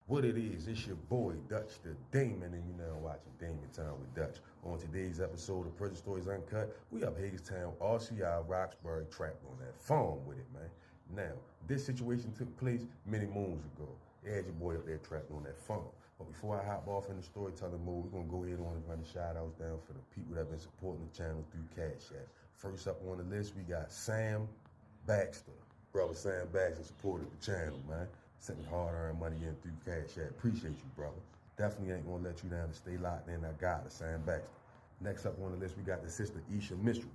What it is, it's your boy Dutch the Damon, and you now watching Damon Time with Dutch. On today's episode of Prison Stories Uncut, we up Hagerstown, RCI, Roxbury, trapped on that farm with it, man. Now, this situation took place many moons ago. They had your boy up there trapped on that farm. But before I hop off in the storytelling mode, we're gonna go ahead on and run the shout outs down for the people that have been supporting the channel through Cash App. First up on the list, we got Sam Baxter. Brother Sam Baxter supported the channel, man. Sent hard-earned money in through Cash App. Appreciate you, brother. Definitely ain't gonna let you down to stay locked in. I got it, Sam Baxter. Next up on the list, we got the sister Isha Mitchell.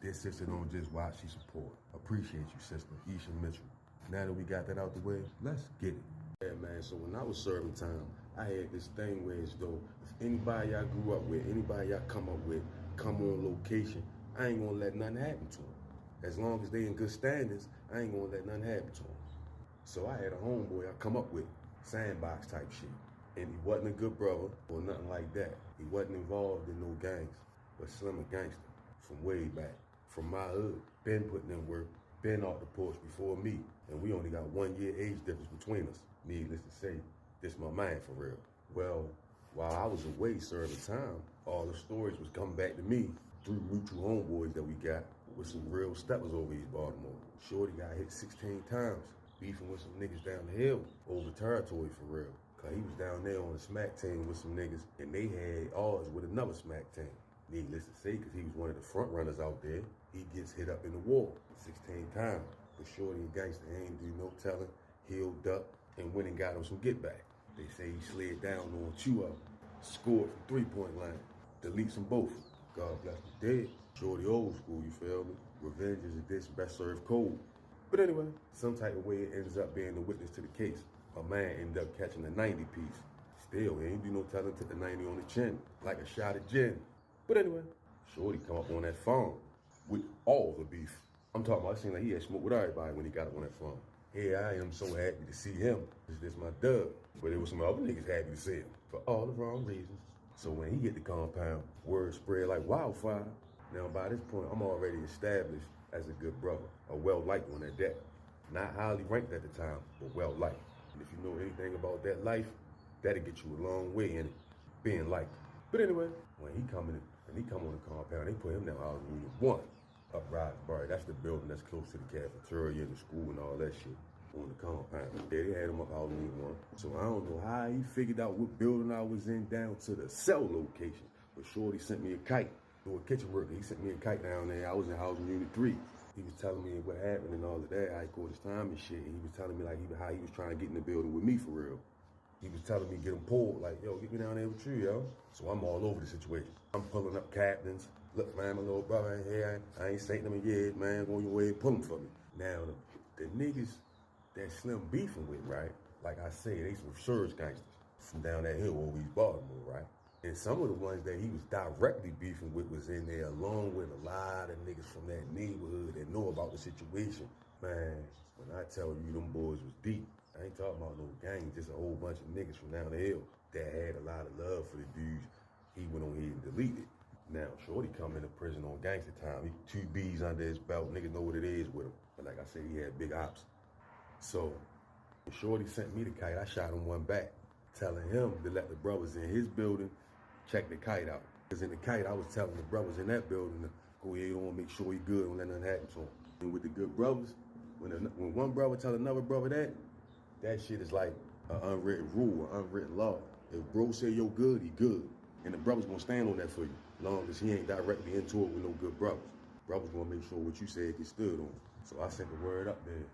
This sister don't just watch, she support. Appreciate you, sister Isha Mitchell. Now that we got that out the way, let's get it. Yeah, man, so when I was serving time, I had this thing where as though if anybody I grew up with, anybody I come up with, come on location, I ain't gonna let nothing happen to them. As long as they in good standards, I ain't gonna let nothing happen to them. So I had a homeboy I come up with, sandbox type shit. And he wasn't a good brother or nothing like that. He wasn't involved in no gangs, but Slim a gangster from way back, from my hood. Been putting in work, been off the porch before me. And we only got 1 year age difference between us. Needless to say, this my man for real. Well, while I was away serving time, all the stories was coming back to me through mutual homeboys that we got with some real steppers over East Baltimore. Shorty got hit 16 times. Beefing with some niggas down the hill over territory for real. Cause he was down there on the smack team with some niggas and they had odds with another smack team. Needless to say, cause he was one of the front runners out there, he gets hit up in the wall 16 times. But Shorty and Gangster ain't do no telling, healed up and went and got him some get back. They say he slid down on 2 of them, scored from 3-point line, deletes them both. God bless the dead. Shorty old school, you feel me? Revenge is a dish best served cold. But anyway, some type of way it ends up being the witness to the case. A man ended up catching a 90 piece. Still, he ain't do no telling, took the 90 on the chin, like a shot of gin. But anyway, Shorty come up on that farm with all the beef. I'm talking about, it seemed like he had smoked with everybody when he got up on that farm. Here I am so happy to see him. This my dub. But there was some other niggas happy to see him for all the wrong reasons. So when he hit the compound, word spread like wildfire. Now by this point, I'm already established as a good brother, a well-liked one at that. Not highly ranked at the time, but well-liked. And if you know anything about that life, that'll get you a long way in it, being liked. But anyway, when he come on the compound, they put him down House Union 1, up Roxbury. That's the building that's close to the cafeteria and the school and all that shit on the compound. Yeah, they had him up House Union 1. So I don't know how he figured out what building I was in down to the cell location. But Shorty sent me a kite. Doing kitchen work, he sent me a kite down there. I was in housing unit 3. He was telling me what happened and all of that, how he caught his time and shit. And he was telling me like how he was trying to get in the building with me for real. He was telling me get him pulled, like, yo, get me down there with you, yo. So I'm all over the situation. I'm pulling up captains. Look, man, my little brother in here. I ain't saying them in years, man. Go your way and pull him for me. Now, the niggas that Slim beefing with, right? Like I say, they some surge gangsters from down that hill over East Baltimore, right? And some of the ones that he was directly beefing with was in there along with a lot of niggas from that neighborhood that know about the situation. Man, when I tell you them boys was deep, I ain't talking about no gang, just a whole bunch of niggas from down the hill that had a lot of love for the dudes. He went on here and deleted. Now, Shorty come into prison on gangster time. He 2 B's under his belt. Niggas know what it is with him. But like I said, he had big ops. So, when Shorty sent me the kite, I shot him one back, telling him to let the brothers in his building check the kite out. Because in the kite, I was telling the brothers in that building to go ahead on, make sure he good, don't let nothing happen to him. And with the good brothers, when one brother tell another brother that shit is like an unwritten rule, an unwritten law. If bro say you're good, he good. And the brother's gonna stand on that for you, as long as he ain't directly into it with no good brothers. Brothers gonna make sure what you said gets stood on. So I sent the word up there,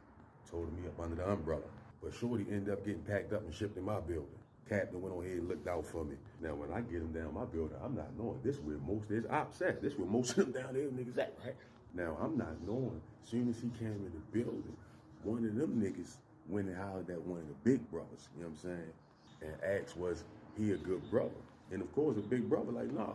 told him me up under the umbrella. But Shorty ended up getting packed up and shipped in my building. Captain went on ahead and looked out for me. Now, when I get him down my building, I'm not knowing this where most of his ops at. This where most of them down there niggas at, right? Now, I'm not knowing. As soon as he came in the building, one of them niggas went and hollered at one of the big brothers, you know what I'm saying? And asked, was he a good brother? And of course, the big brother like, nah,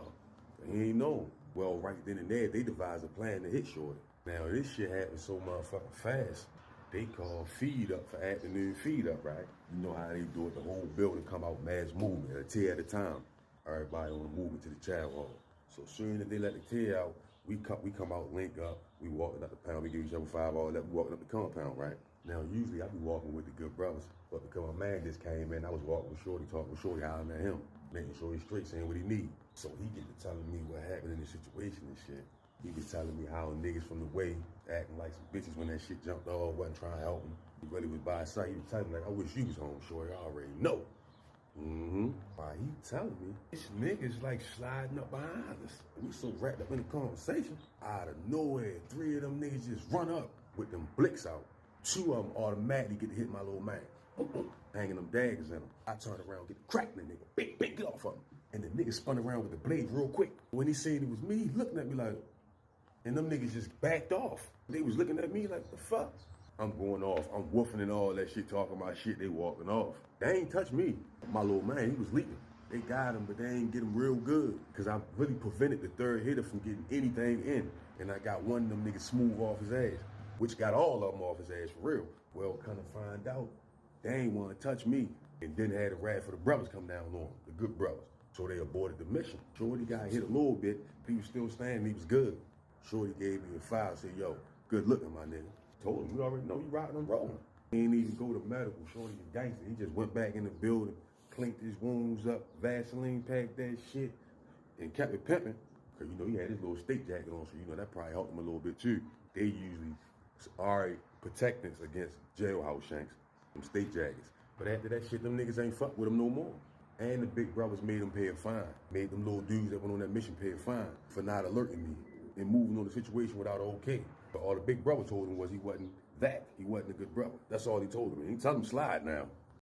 he ain't known. Well, right then and there, they devised a plan to hit Shorty. Now, this shit happened so motherfucking fast. They call feed up for afternoon feed up, right? You know how they do it, the whole building come out mass movement, a tear at a time. Everybody on the movement to the child hall. So soon as they let the tear out, we come out, link up, we walking up the pound, we give each other 5 all that, we walking up the compound, right? Now, usually I be walking with the good brothers, but because my man just came in, I was walking with Shorty, talking with Shorty, hollering at him, making sure he's straight, saying what he need. So he get to telling me what happened in the situation and shit. He was telling me how niggas from the way acting like some bitches when that shit jumped off, wasn't trying to help him. He really was by his side. He was telling me like, I wish you was home, Shorty. I already know. Why he telling me this nigga's like sliding up behind us. We so wrapped up in the conversation. Out of nowhere, 3 of them niggas just run up with them blicks out. 2 of them automatically get to hit my little man. Hanging them daggers in them. I turned around, get cracked in the nigga. Big, get off of him. And the nigga spun around with the blade real quick. When he said it was me, he looking at me like, and them niggas just backed off. They was looking at me like, the fuck? I'm going off. I'm woofing and all that shit, talking about shit. They walking off. They ain't touch me. My little man, he was leaping. They got him, but they ain't get him real good. Because I really prevented the third hitter from getting anything in. And I got one of them niggas smooth off his ass, which got all of them off his ass for real. Well, kind of find out, they ain't want to touch me. And then they had a rap for the brothers come down on them, the good brothers. So they aborted the mission. Shorty got hit a little bit. He was still standing. He was good. Shorty gave me a file, said, yo, good looking, my nigga. Told him, we already know you riding and rolling. He ain't even go to medical. Shorty a gangster. He just went back in the building, cleaned his wounds up, Vaseline packed that shit, and kept it pimping. Because, you know, he had his little state jacket on, so, you know, that probably helped him a little bit, too. They usually are protectants against jailhouse shanks, them state jackets. But after that shit, them niggas ain't fuck with him no more. And the big brothers made him pay a fine. Made them little dudes that went on that mission pay a fine for not alerting me and moving on the situation without an okay. But all the big brother told him was he wasn't that. He wasn't a good brother. That's all he told him. He told him slide now.